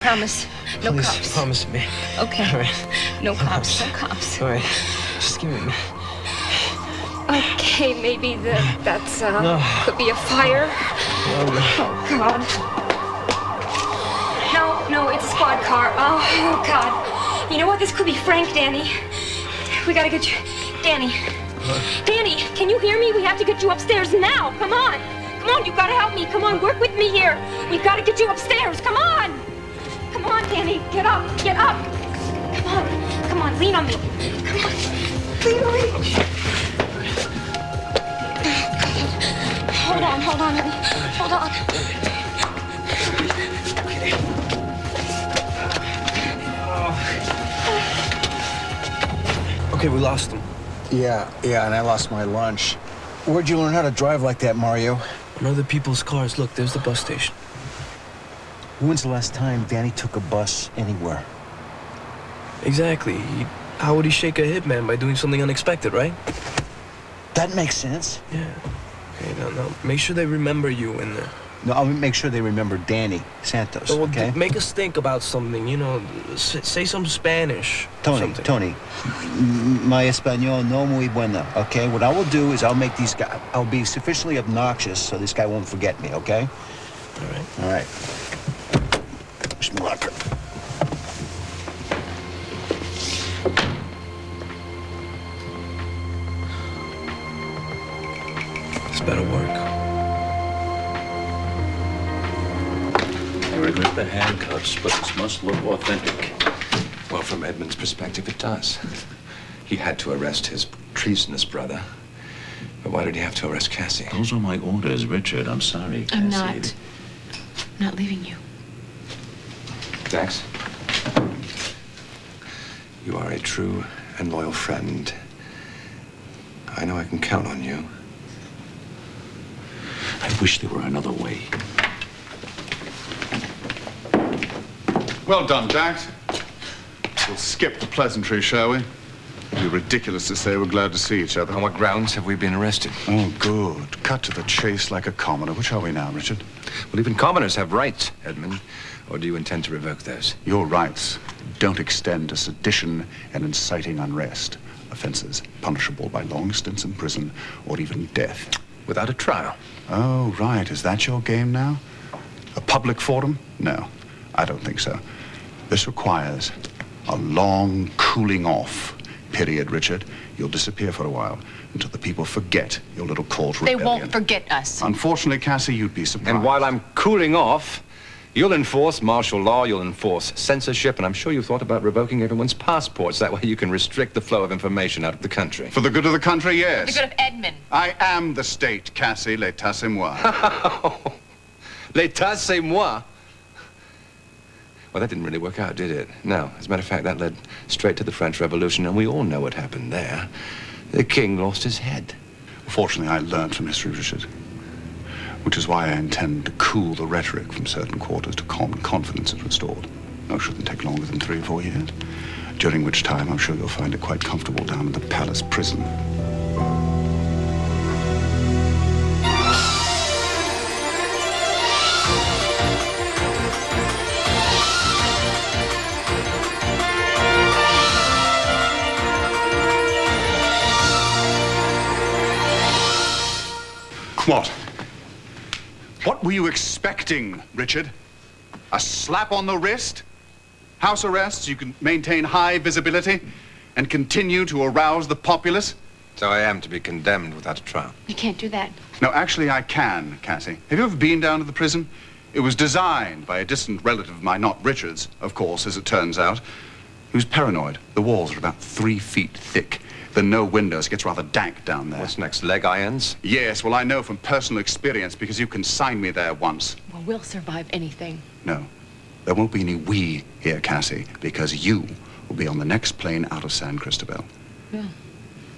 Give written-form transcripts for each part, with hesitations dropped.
Promise. No Please, cops. promise me. Okay. All right. No cops. No cops. All right. Just give me a minute. Okay, maybe that's No. could be a fire. No, no. Oh God. No, it's a squad car. Oh God. You know what? This could be Frank, Danny. We gotta get you, Danny. Danny, can you hear me? We have to get you upstairs now. Come on. Come on, you gotta help me. Come on, work with me here. We've gotta get you upstairs. Come on. Come on, Danny. Get up. Get up. Come on. Come on, lean on me. Come on. Lean on me. Hold on, honey. Hold on. Okay, we lost him. Yeah, and I lost my lunch. Where'd you learn how to drive like that, Mario? On other people's cars. Look, there's the bus station. When's the last time Danny took a bus anywhere? Exactly. How would he shake a hitman? By doing something unexpected, right? That makes sense. Yeah. Okay, now, make sure they remember you in there. No, I'll make sure they remember Danny Santos, Well, okay? make us think about something, you know, say some Spanish. Tony, my español no muy buena, okay? What I will do is I'll be sufficiently obnoxious so this guy won't forget me, okay? All right. Wish me luck. This better work. I regret the handcuffs, but this must look authentic. Well, from Edmund's perspective, it does. He had to arrest his treasonous brother. But why did he have to arrest Cassie? Those are my orders, Richard. I'm sorry, Cassie. I'm not leaving you. Dax, you are a true and loyal friend. I know I can count on you. I wish there were another way. Well done, Dax. We'll skip the pleasantry, shall we? It'd be ridiculous to say we're glad to see each other. On what grounds have we been arrested? Oh, good. Cut to the chase like a commoner. Which are we now, Richard? Well, even commoners have rights, Edmund. Or do you intend to revoke those? Your rights don't extend to sedition and inciting unrest. Offenses punishable by long stints in prison or even death. Without a trial? Oh, right. Is that your game now? A public forum? No, I don't think so. This requires a long cooling off period, Richard. You'll disappear for a while until the people forget your little court rebellion. They won't forget us. Unfortunately, Cassie, you'd be surprised. And while I'm cooling off, you'll enforce martial law, you'll enforce censorship, and I'm sure you've thought about revoking everyone's passports. That way you can restrict the flow of information out of the country. For the good of the country, yes. The good of Edmund. I am the state, Cassie. L'état, c'est moi. L'état, c'est moi. Well, that didn't really work out, did it? No. As a matter of fact, that led straight to the French Revolution, and we all know what happened there. The king lost his head. Fortunately, I learned from history, Richard. Which is why I intend to cool the rhetoric from certain quarters to calm confidence is restored. No, it shouldn't take longer than 3 or 4 years. During which time, I'm sure you'll find it quite comfortable down in the palace prison. What? What were you expecting, Richard? A slap on the wrist? House arrest so you can maintain high visibility and continue to arouse the populace? So I am to be condemned without a trial. You can't do that. No, actually, I can, Cassie. Have you ever been down to the prison? It was designed by a distant relative of mine, not Richard's, of course, as it turns out. He was paranoid. The walls are about 3 feet thick. There are no windows. It gets rather dank down there. What's next, leg irons? Yes, well, I know from personal experience because you consigned me there once. Well, we'll survive anything. No, there won't be any we here, Cassie, because you will be on the next plane out of San Cristobel. Well,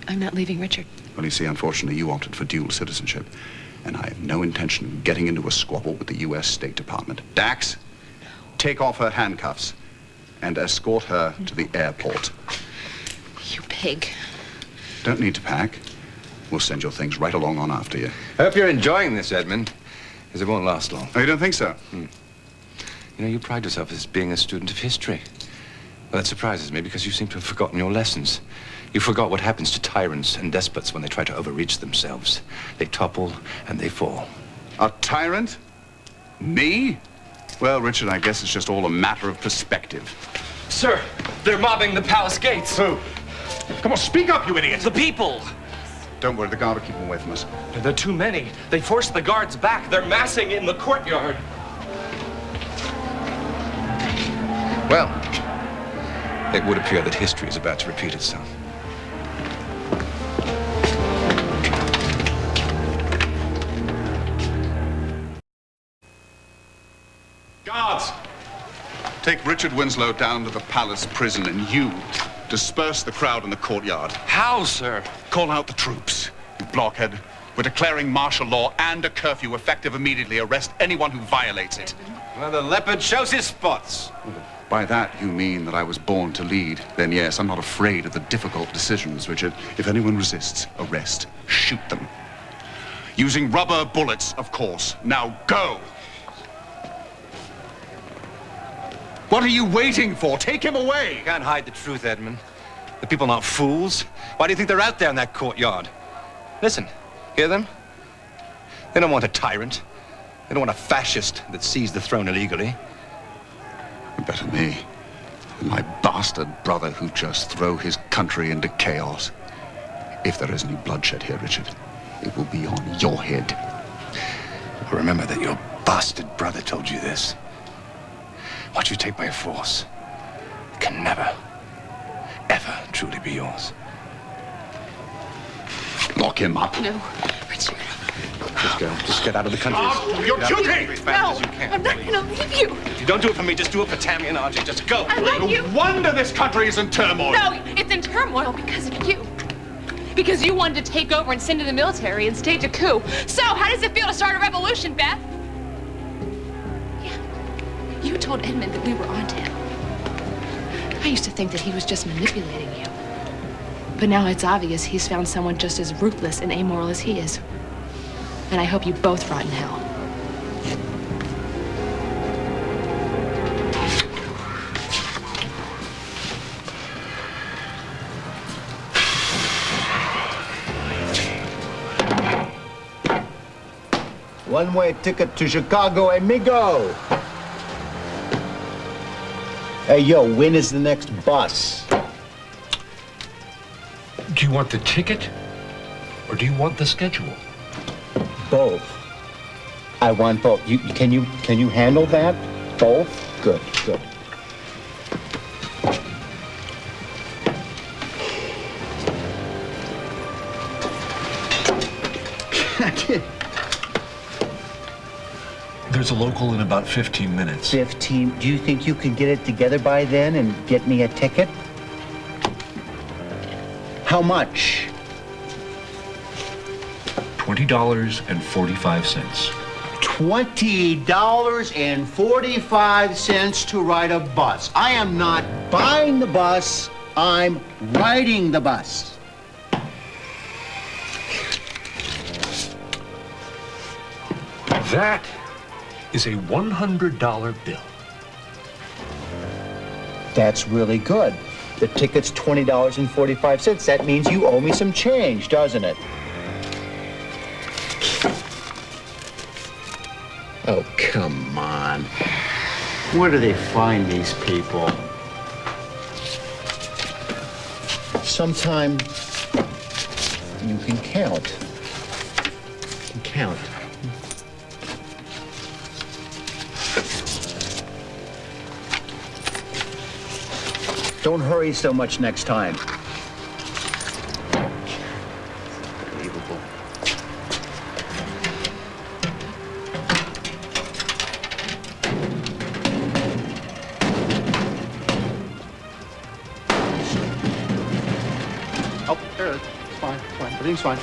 I'm not leaving Richard. Well, you see, unfortunately, you opted for dual citizenship, and I have no intention of getting into a squabble with the U.S. State Department. Dax, take off her handcuffs and escort her to the airport. You pig. Don't need to pack. We'll send your things right along on after you. I hope you're enjoying this, Edmund, because it won't last long. Oh, you don't think so? You know, you pride yourself as being a student of history. Well, that surprises me because you seem to have forgotten your lessons. You forgot what happens to tyrants and despots when they try to overreach themselves. They topple and they fall. A tyrant? Me? Well, Richard, I guess it's just all a matter of perspective. Sir, they're mobbing the palace gates. Who? Come on, speak up, you idiot! The people. Don't worry, the guard will keep them away from us. There are too many. They forced the guards back. They're massing in the courtyard. Well, it would appear that history is about to repeat itself. Guards! Take Richard Winslow down to the palace prison and you disperse the crowd in the courtyard. How, sir? Call out the troops, you blockhead. We're declaring martial law and a curfew effective immediately. Arrest anyone who violates it. Well, the leopard shows his spots. By that, you mean that I was born to lead. Then yes, I'm not afraid of the difficult decisions, Richard. If anyone resists, arrest. Shoot them. Using rubber bullets, of course. Now go! What are you waiting for? Take him away! You can't hide the truth, Edmund. The people aren't fools. Why do you think they're out there in that courtyard? Listen, hear them? They don't want a tyrant. They don't want a fascist that seized the throne illegally. Better me. My bastard brother who just throw his country into chaos. If there is any bloodshed here, Richard, it will be on your head. Remember that your bastard brother told you this. What you take by force can never, ever truly be yours. Lock him up. No, Richard. Just go. Just get out of the country. You're Get out guilty! as fast as you can. I'm not gonna leave you. If you don't do it for me, just do it for Tammy and RJ. Just go. I love you. No wonder this country is in turmoil. No, it's in turmoil because of you. Because you wanted to take over and send in the military and stage a coup. So, how does it feel to start a revolution, Beth? Yeah. You told Edmund that we were onto him. I used to think that he was just manipulating you. But now it's obvious he's found someone just as ruthless and amoral as he is. And I hope you both rot in hell. One-way ticket to Chicago, amigo. Hey, yo, when is the next bus? Do you want the ticket, or do you want the schedule? Both. I want both. Can you handle that? Both? Good, good. There's a local in about 15 minutes. 15. Do you think you can get it together by then and get me a ticket? How much? $20.45. $20.45 to ride a bus. I am not buying the bus, I'm riding the bus. That is a $100 bill. That's really good. The ticket's $20.45. That means you owe me some change, doesn't it? Oh, come on. Where do they find these people? Sometime you can count. You can count. Don't hurry so much next time. Unbelievable. Oh, there it is. It's fine, it's fine. Everything's fine.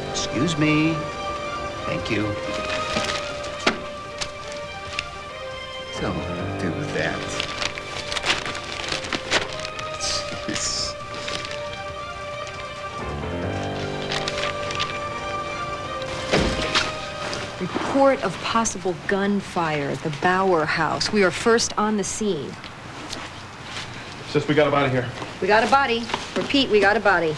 Excuse me. Thank you. Don't do that. Jeez. Report of possible gunfire at the Bauer house. We are first on the scene. Sis, we got a body here. We got a body. Repeat, we got a body.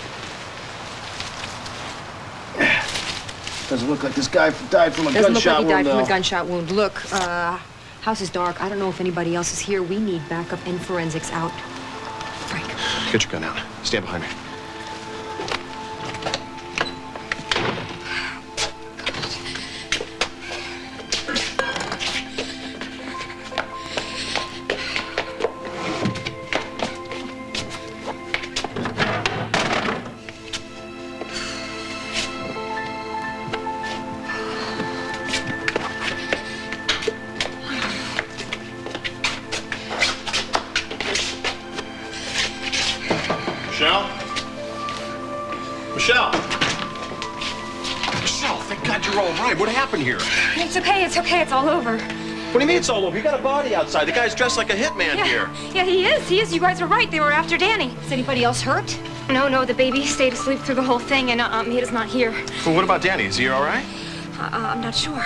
Doesn't look like this guy died from a Doesn't look gunshot like he died wound, from a gunshot wound. Look, house is dark. I don't know if anybody else is here. We need backup and forensics out. Frank. Get your gun out. Stand behind me. Michelle, thank God you're all right. What happened here? It's okay, it's all over. What do you mean it's all over? You got a body outside. The guy's dressed like a hitman here. Yeah, he is. You guys are right. They were after Danny. Is anybody else hurt? No, the baby stayed asleep through the whole thing, and Mita's not here. Well, what about Danny? Is he all right? I'm not sure.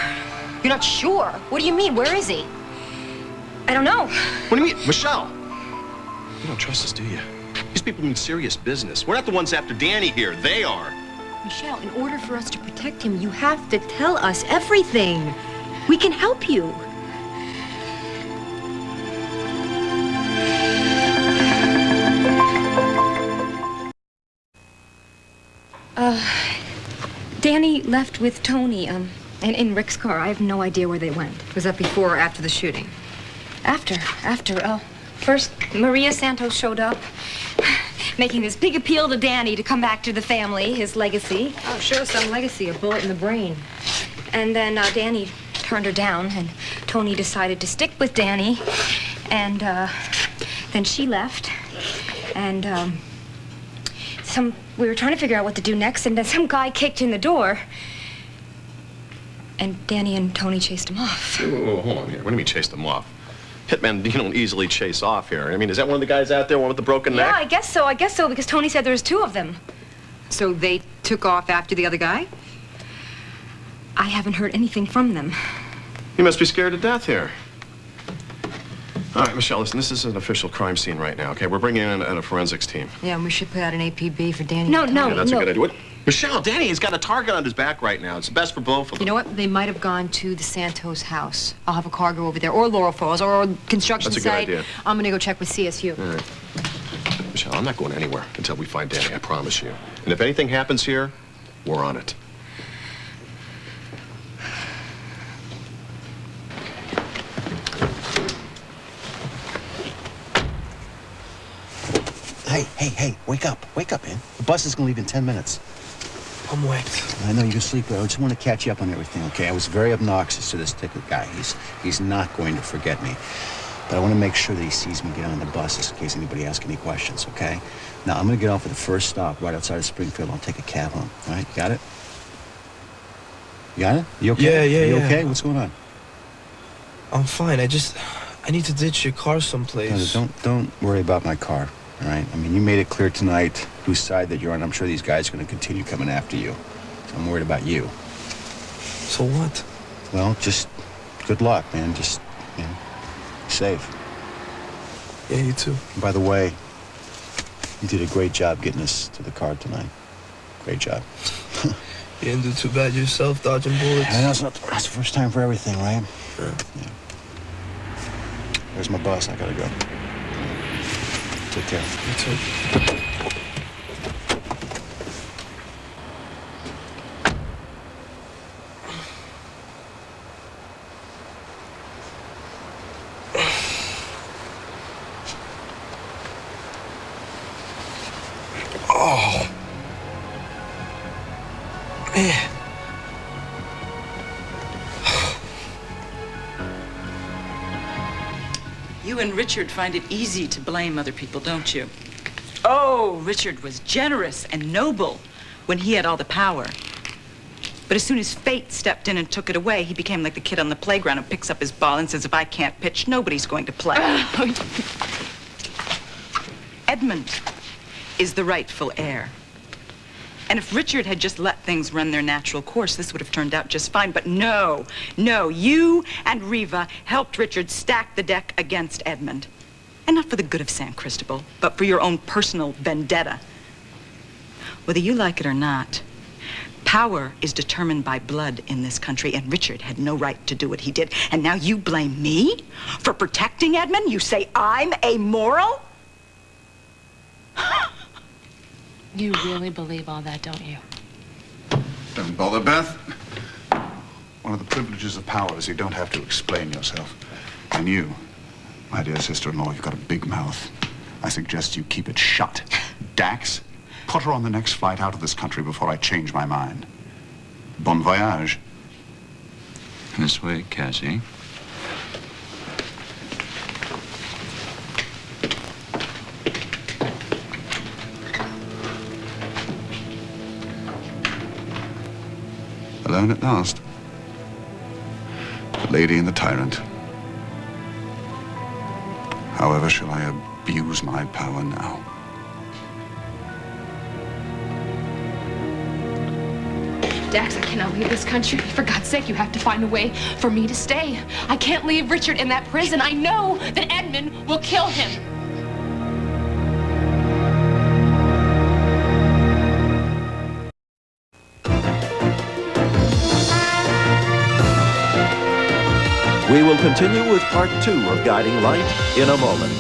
You're not sure? What do you mean? Where is he? I don't know. What do you mean? Michelle! You don't trust us, do you? These people mean serious business. We're not the ones after Danny here. They are. Michelle, in order for us to protect him, you have to tell us everything. We can help you. Danny left with Tony, in Rick's car. I have no idea where they went. Was that before or after the shooting? After. First, Maria Santos showed up, making this big appeal to Danny to come back to the family, his legacy. Oh, sure, some legacy, a bullet in the brain. And then Danny turned her down, and Tony decided to stick with Danny. And then she left, and we were trying to figure out what to do next, and then some guy kicked in the door, and Danny and Tony chased him off. Whoa, hold on here. What do you mean chased him off? Hitmen, you don't easily chase off here. I mean, is that one of the guys out there, one with the broken neck? Yeah, I guess so, because Tony said there was two of them. So they took off after the other guy? I haven't heard anything from them. You must be scared to death here. All right, Michelle, listen, this is an official crime scene right now, okay? We're bringing in a forensics team. Yeah, and we should put out an APB for Danny. No, Yeah, that's a good idea. What? Michelle, Danny has got a target on his back right now. It's the best for both of them. You know what? They might have gone to the Santos house. I'll have a car go over there, or Laurel Falls, or a construction That's a good site. idea. I'm gonna go check with CSU. All right. Michelle, I'm not going anywhere until we find Danny, I promise you. And if anything happens here, we're on it. Hey, wake up, man. The bus is gonna leave in 10 minutes. I'm whacked. I know you can sleep, but I just want to catch you up on everything, okay? I was very obnoxious to this ticket guy. He's not going to forget me. But I want to make sure that he sees me get on the bus in case anybody asks any questions, okay? Now, I'm going to get off at the first stop right outside of Springfield. I'll take a cab home, all right? Got it? You got it? You okay? Yeah. You okay? What's going on? I'm fine. I need to ditch your car someplace. No, don't worry about my car, all right? I mean, you made it clear tonight whose side that you're on. I'm sure these guys are going to continue coming after you. So I'm worried about you. So what? Well, just good luck, man. Just, you know, safe. Yeah, you too. And by the way, you did a great job getting us to the car tonight. Great job. You didn't do too bad yourself, dodging bullets. I know, that's the first time for everything, right? Sure. Yeah. There's my bus. I gotta go. Take care. You too. Oh. Man. You and Richard find it easy to blame other people, don't you? Oh, Richard was generous and noble when he had all the power. But as soon as fate stepped in and took it away, he became like the kid on the playground who picks up his ball and says, if I can't pitch, nobody's going to play. Edmund is the rightful heir. And if Richard had just let things run their natural course, this would have turned out just fine. But no, you and Riva helped Richard stack the deck against Edmund. And not for the good of San Cristobel, but for your own personal vendetta. Whether you like it or not, power is determined by blood in this country, and Richard had no right to do what he did. And now you blame me for protecting Edmund? You say I'm amoral? You really believe all that, don't you? Don't bother, Beth. One of the privileges of power is you don't have to explain yourself. And you, my dear sister-in-law, you've got a big mouth. I suggest you keep it shut. Dax, put her on the next flight out of this country before I change my mind. Bon voyage. This way, Cassie. Alone at last. The lady and the tyrant. However shall I abuse my power now? Dax, I cannot leave this country. For God's sake, you have to find a way for me to stay. I can't leave Richard in that prison. I know that Edmund will kill him. We will continue with part 2 of Guiding Light in a moment.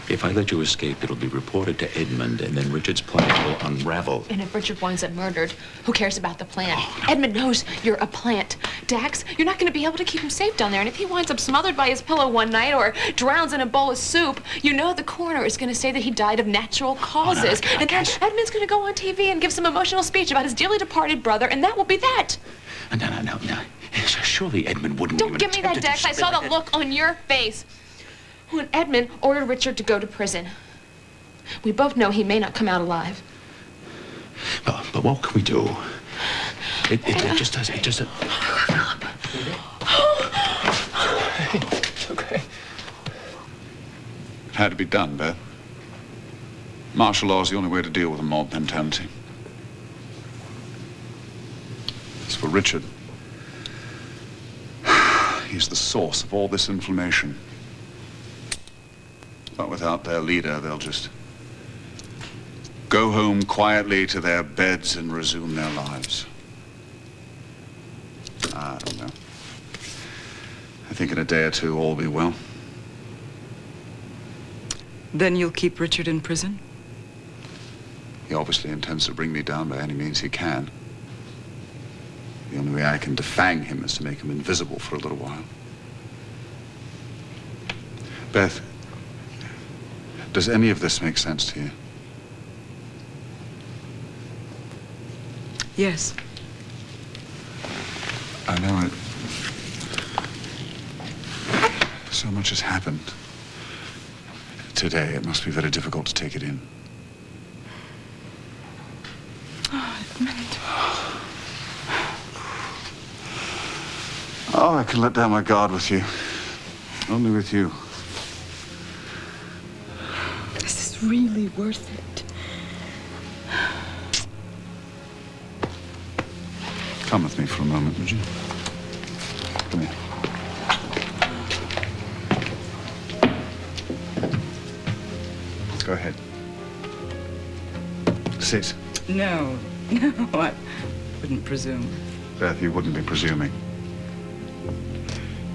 If I let you escape, it'll be reported to Edmund, and then Richard's plan will unravel. And if Richard winds up murdered, who cares about the plan? Edmund knows you're a plant. Dax, you're not going to be able to keep him safe down there. And if he winds up smothered by his pillow one night or drowns in a bowl of soup, you know the coroner is going to say that he died of natural causes. And then Edmund's going to go on TV and give some emotional speech about his dearly departed brother, and that will be that. No. Surely Edmund wouldn't Don't even give me that, attempt to Dax. I saw the look on your face when Edmund ordered Richard to go to prison. We both know he may not come out alive. But what can we do? It just does. Phillip. It's okay. It had to be done, Beth. Martial law is the only way to deal with a mob mentality. As for Richard, he's the source of all this inflammation. But without their leader, they'll just go home quietly to their beds and resume their lives. I don't know. I think in a day or two, all will be well. Then you'll keep Richard in prison? He obviously intends to bring me down by any means he can. The only way I can defang him is to make him invisible for a little while. Beth, does any of this make sense to you? Yes. I know it. So much has happened. Today, it must be very difficult to take it in. Oh, Edmund. Oh, I can let down my guard with you. Only with you. This is really worth it. Come with me for a moment, would you? Come here. Go ahead. Sit. No, I wouldn't presume. Beth, you wouldn't be presuming.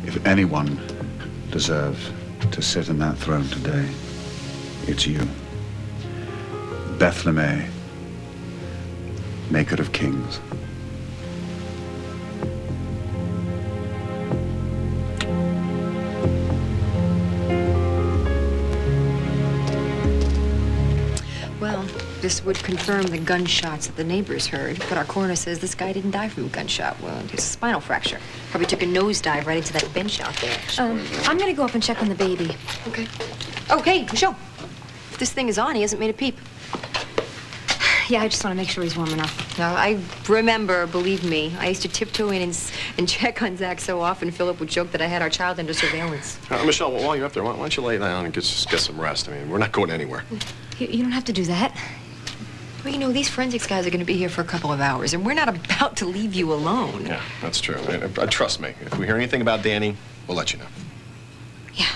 If anyone deserves to sit in that throne today, it's you. Beth LeMay, maker of kings. Well, this would confirm the gunshots that the neighbors heard, but our coroner says this guy didn't die from a gunshot wound. It's a spinal fracture. Probably took a nosedive right into that bench out there. I'm gonna go up and check on the baby. Okay. Oh, hey, Michelle. If this thing is on, he hasn't made a peep. Yeah, I just want to make sure he's warm enough. Now, I remember, believe me, I used to tiptoe in and check on Zach so often Phillip would joke that I had our child under surveillance. Michelle, while you're up there, why don't you lay down and get some rest? I mean, we're not going anywhere. You don't have to do that. Well, you know, these forensics guys are going to be here for a couple of hours, and we're not about to leave you alone. Yeah, that's true. Trust me, if we hear anything about Danny, we'll let you know. Yeah.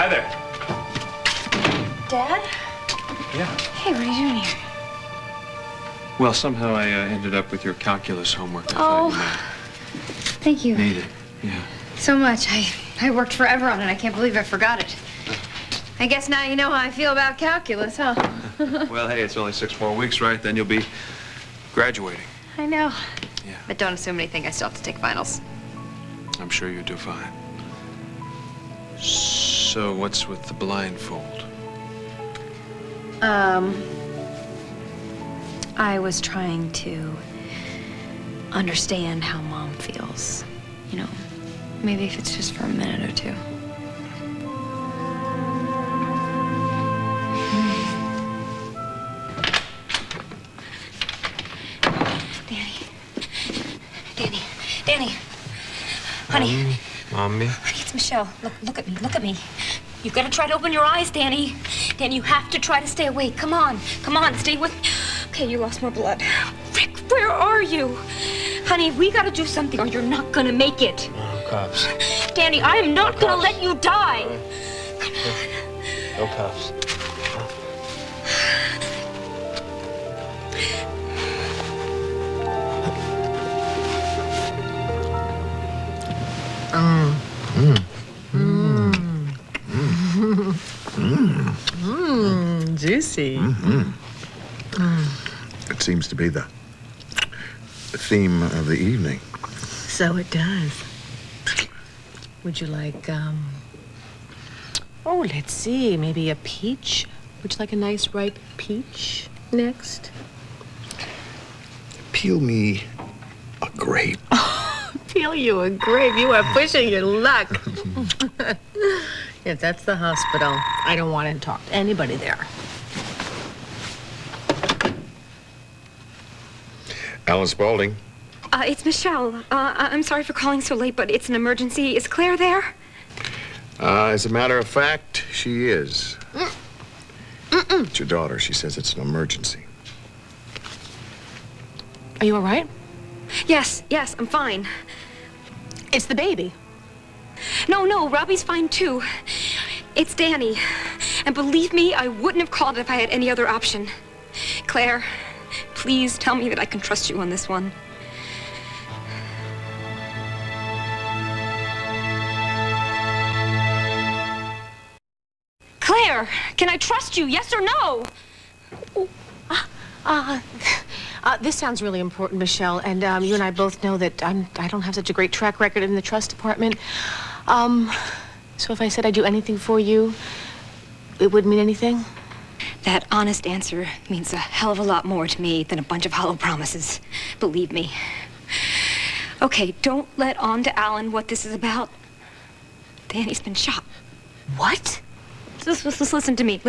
Hi there. Dad? Yeah. Hey, what are you doing here? Well, somehow I ended up with your calculus homework. I Oh, thought thank you you might need it. Yeah. so much. I worked forever on it. I can't believe I forgot it. I guess now you know how I feel about calculus, huh? Well, hey, it's only 6 more weeks, right? Then you'll be graduating. I know. Yeah. But don't assume anything. I still have to take finals. I'm sure you do fine. So what's with the blindfold? I was trying to understand how Mom feels. You know, maybe if it's just for a minute or two. Danny, honey. Mommy? It's Michelle. Look at me. You've got to try to open your eyes, Danny. Danny, you have to try to stay awake. Come on, stay with me. Okay, you lost more blood. Rick, where are you? Honey, we got to do something or you're not going to make it. No cops. Danny, I am not going to let you die. Come on. No cops. Juicy. It seems to be the theme of the evening. So it does. Would you like, oh, let's see, maybe a peach? Would you like a nice ripe peach next? Peel me a grape. Peel you a grape. You are pushing your luck. Yes, that's the hospital. I don't want to talk to anybody there. Alan Spaulding. It's Michelle. I'm sorry for calling so late, but it's an emergency. Is Claire there? As a matter of fact, she is. It's your daughter. She says it's an emergency. Are you all right? Yes, I'm fine. It's the baby. No, Robbie's fine too. It's Danny. And believe me, I wouldn't have called if I had any other option. Claire, please tell me that I can trust you on this one. Claire, can I trust you, yes or no? This sounds really important, Michelle, and you and I both know that I don't have such a great track record in the trust department. So if I said I'd do anything for you, it wouldn't mean anything? That honest answer means a hell of a lot more to me than a bunch of hollow promises. Believe me. Okay, don't let on to Alan what this is about. Danny's been shot. What? Just listen to me.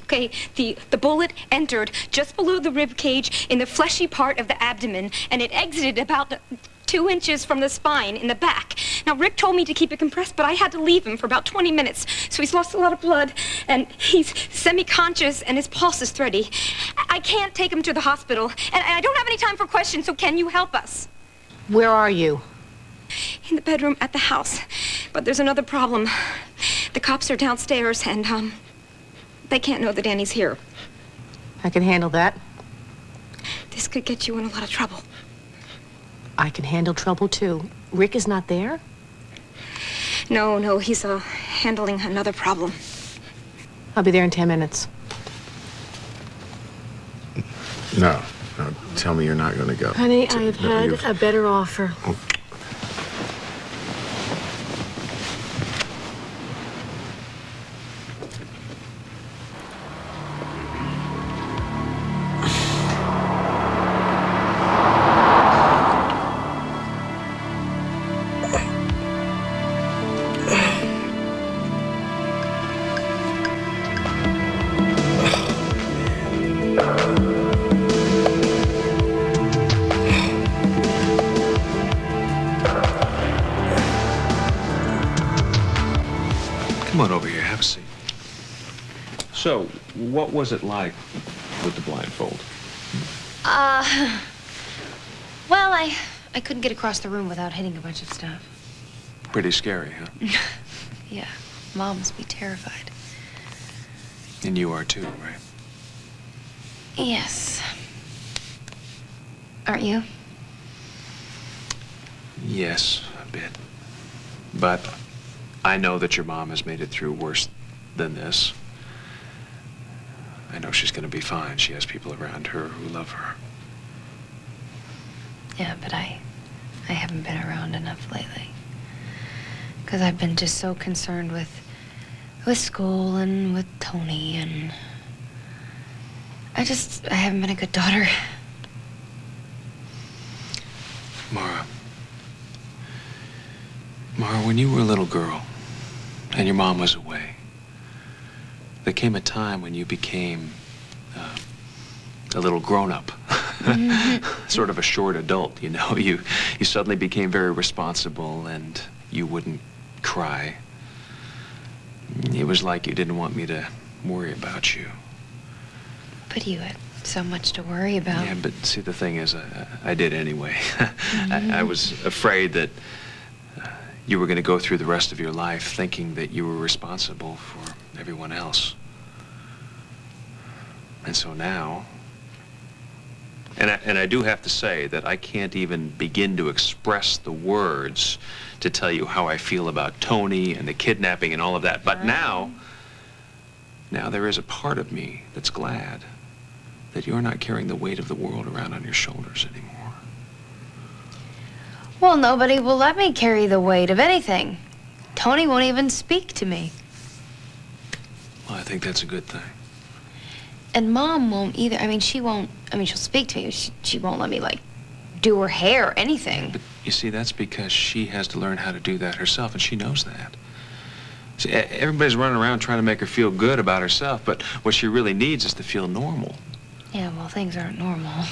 Okay, the bullet entered just below the rib cage in the fleshy part of the abdomen, and it exited about 2 inches from the spine in the back. Now, Rick told me to keep it compressed, but I had to leave him for about 20 minutes, so he's lost a lot of blood, and he's semi-conscious, and his pulse is thready. I can't take him to the hospital, and I don't have any time for questions, so can you help us? Where are you? In the bedroom at the house. But there's another problem. The cops are downstairs, and, they can't know that Danny's here. I can handle that. This could get you in a lot of trouble. I can handle trouble, too. Rick is not there? No, he's handling another problem. I'll be there in 10 minutes. No, tell me you're not going to go. Honey, I have had a better offer. Oh. Come on over here, have a seat. So, what was it like with the blindfold? Well, I couldn't get across the room without hitting a bunch of stuff. Pretty scary, huh? Yeah, Mom must be terrified. And you are too, right? Yes. Aren't you? Yes, a bit. But I know that your mom has made it through worse than this. I know she's going to be fine. She has people around her who love her. Yeah, but I haven't been around enough lately. Because I've been just so concerned with school and with Tony, and I haven't been a good daughter. Mara, when you were a little girl and your mom was away, there came a time when you became a little grown-up. Sort of a short adult, you know. You suddenly became very responsible and you wouldn't cry. It was like you didn't want me to worry about you. But you had so much to worry about. Yeah, but see, the thing is, I did anyway. I was afraid that you were going to go through the rest of your life thinking that you were responsible for everyone else. And so now, and I do have to say that I can't even begin to express the words to tell you how I feel about Tony and the kidnapping and all of that. But now there is a part of me that's glad that you're not carrying the weight of the world around on your shoulders anymore. Well, nobody will let me carry the weight of anything. Tony won't even speak to me. Well, I think that's a good thing. And Mom won't either. She'll speak to me. She won't let me, do her hair or anything. But you see, that's because she has to learn how to do that herself, and she knows that. See, everybody's running around trying to make her feel good about herself, but what she really needs is to feel normal. Yeah, well, things aren't normal.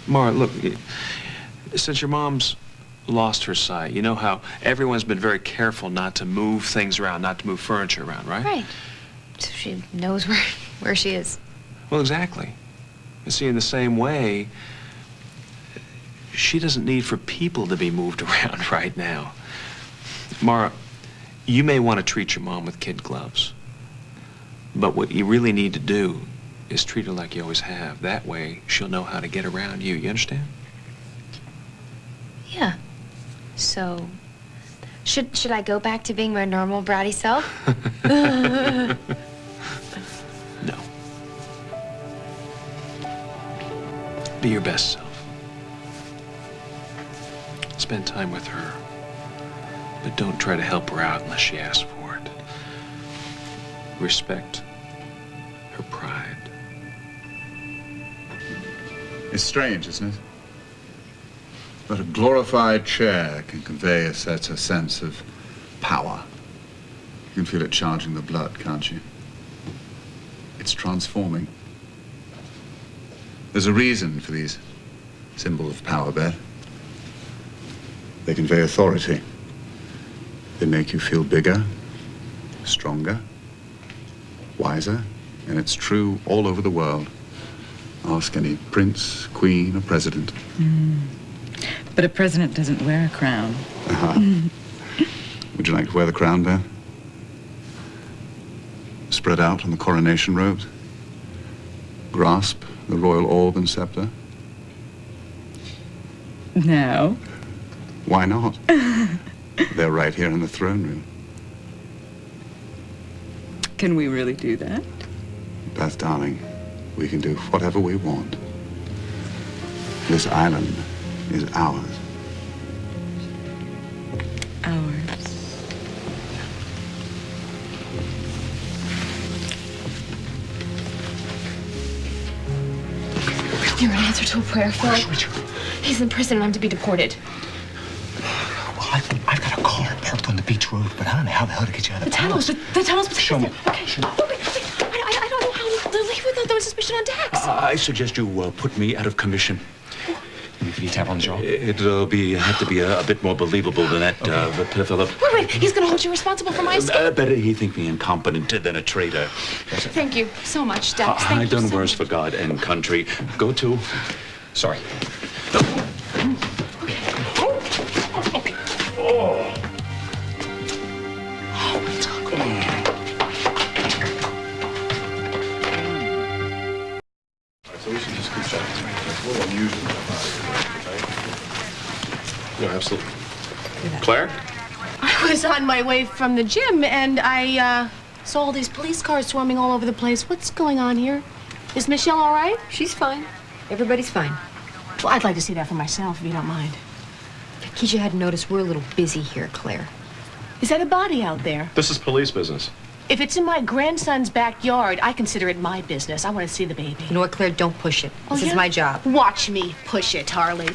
Mara, look, since your mom's lost her sight, you know how everyone's been very careful not to move things around, not to move furniture around, right? Right. So she knows where she is. Well, exactly. You see, in the same way, she doesn't need for people to be moved around right now. Mara, you may want to treat your mom with kid gloves, but what you really need to do is treat her like you always have. That way, she'll know how to get around you. You understand? Yeah. So, should I go back to being my normal bratty self? No. Be your best self. Spend time with her, but don't try to help her out unless she asks for it. Respect her pride. It's strange, isn't it? But a glorified chair can convey such a sense of power. You can feel it charging the blood, can't you? It's transforming. There's a reason for these symbols of power, Beth. They convey authority. They make you feel bigger, stronger, wiser, and it's true all over the world. Ask any prince, queen, or president. But a president doesn't wear a crown. Would you like to wear the crown, Beth? Spread out on the coronation robes? Grasp the royal orb and scepter? No. Why not? They're right here in the throne room. Can we really do that? Beth, darling, we can do whatever we want. This island is ours. Ours. You're an answer to a prayer, Phil. He's in prison and I'm to be deported. Well, I've got a car parked on the beach road, but I don't know how the hell to get you out of the The tunnels. Show me. Okay. Wait. I don't know how to leave without throwing suspicion on Dax. I suggest you put me out of commission. Can you tap on the jaw? It'll have to be a bit more believable than that, Phillip. Wait. He's going to hold you responsible for my escape. Better he think me incompetent than a traitor. Thank you so much, Dax. Thank I've you done so worse much. for God and country. Go to. Sorry. So we should just keep chatting. It's a little unusual. No, absolutely. Claire? I was on my way from the gym, and I saw all these police cars swarming all over the place. What's going on here? Is Michelle all right? She's fine. Everybody's fine. Well, I'd like to see that for myself, if you don't mind. In case you hadn't noticed, we're a little busy here, Claire. Is that a body out there? This is police business. If it's in my grandson's backyard, I consider it my business. I want to see the baby. You know what, Claire? Don't push it. Oh, This yeah? is my job. Watch me push it, Harley.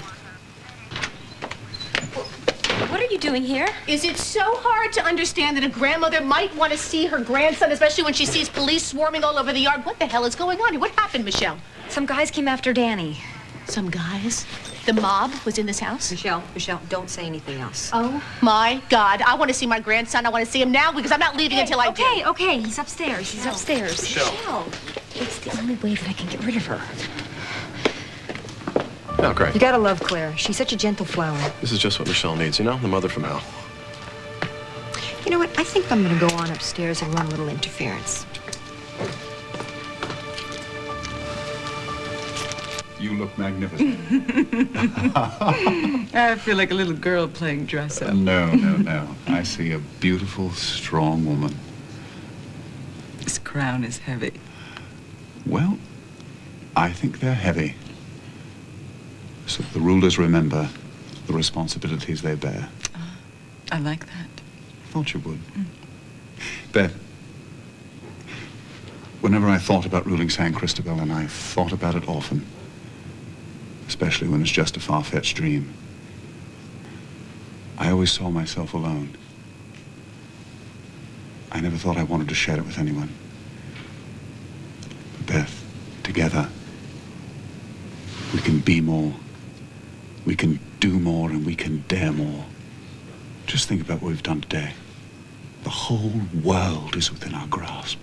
What are you doing here? Is it so hard to understand that a grandmother might want to see her grandson, especially when she sees police swarming all over the yard? What the hell is going on here? What happened, Michelle? Some guys came after Danny. Some guys? The mob was in this house? Michelle, don't say anything else. Oh, my God. I want to see my grandson. I want to see him now because I'm not leaving until I do. Okay. He's upstairs. Michelle. It's the only way that I can get rid of her. Oh, great. You gotta love Claire. She's such a gentle flower. This is just what Michelle needs, you know? The mother from hell. You know what? I think I'm gonna go on upstairs and run a little interference. You look magnificent. I feel like a little girl playing dress up. No. I see a beautiful, strong woman. This crown is heavy. Well, I think they're heavy. So that the rulers remember the responsibilities they bear. I like that. I thought you would. Beth, whenever I thought about ruling San Cristobel, and I thought about it often, especially when it's just a far-fetched dream, I always saw myself alone. I never thought I wanted to share it with anyone. But Beth, together, we can be more. We can do more and we can dare more. Just think about what we've done today. The whole world is within our grasp.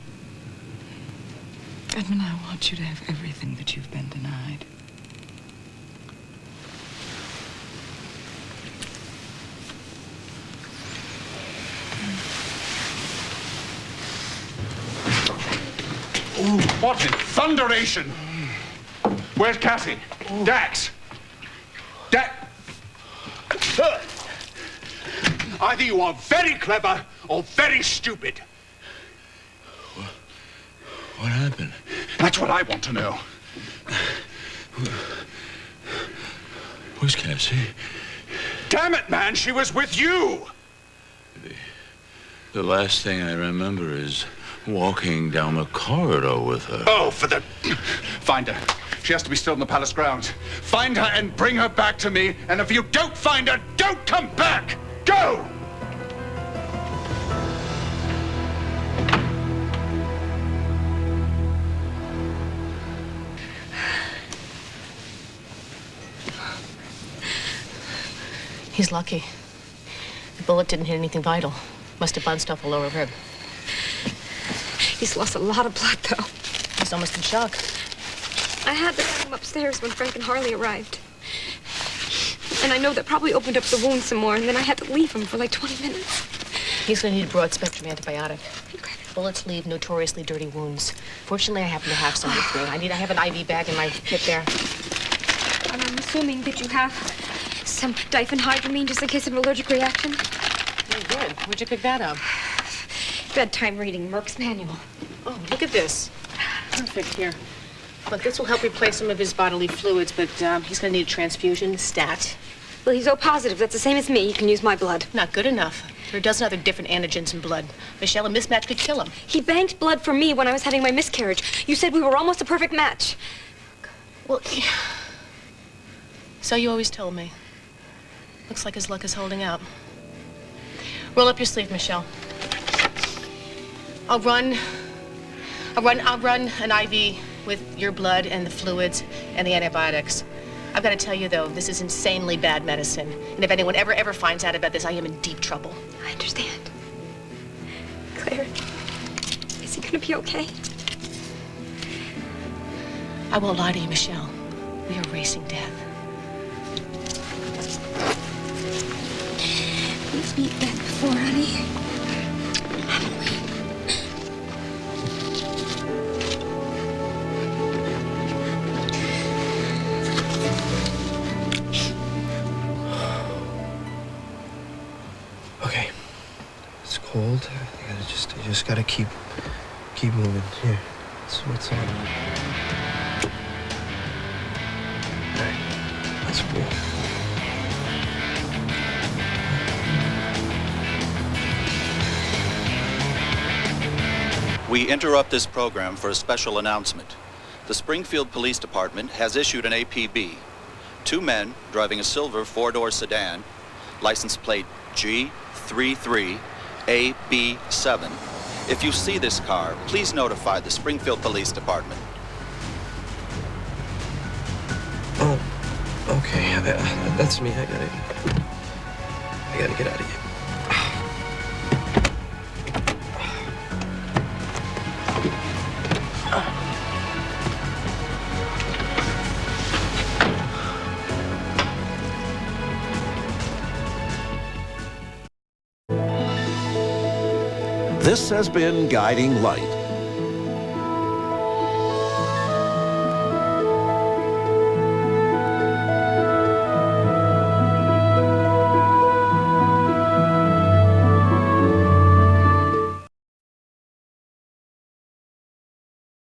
Edmund, I want you to have everything that you've been denied. Oh, what in thunderation! Where's Cassie? Dax! Either you are very clever or very stupid. What happened? That's what I want to know. Where's Cassie? Damn it, man, she was with you! The last thing I remember is walking down the corridor with her. Oh, find her. She has to be still in the palace grounds. Find her and bring her back to me, and if you don't find her, don't come back! Go! He's lucky. The bullet didn't hit anything vital. Must have bunched off the lower rib. He's lost a lot of blood, though. He's almost in shock. I had to get him upstairs when Frank and Harley arrived. And I know that probably opened up the wound some more, and then I had to leave him for like 20 minutes. He's gonna need a broad-spectrum antibiotic. Bullets leave notoriously dirty wounds. Fortunately, I happen to have some with me. I have an IV bag in my hip there. And I'm assuming that you have some diphenhydramine just in case of an allergic reaction. Very good. Where'd you pick that up? Bedtime reading, Merck's manual. Oh, look at this. Perfect. Here. Look, this will help replace some of his bodily fluids, but he's going to need a transfusion, stat. Well, he's O positive. That's the same as me. He can use my blood. Not good enough. There are a dozen other different antigens in blood. Michelle, a mismatch could kill him. He banked blood for me when I was having my miscarriage. You said we were almost a perfect match. Well, so you always told me. Looks like his luck is holding out. Roll up your sleeve, Michelle. I'll run an IV with your blood and the fluids and the antibiotics. I've got to tell you, though, this is insanely bad medicine. And if anyone ever finds out about this, I am in deep trouble. I understand. Claire, is he going to be okay? I won't lie to you, Michelle. We are racing death. We've met Beth before, honey. Haven't we? Okay. It's cold. You just gotta keep moving. Here. That's what's on. Alright. Let's move. We interrupt this program for a special announcement. The Springfield Police Department has issued an APB. 2 men driving a silver 4-door sedan, license plate G33AB7. If you see this car, please notify the Springfield Police Department. Oh, okay. That's me. I gotta get out of here. This has been Guiding Light.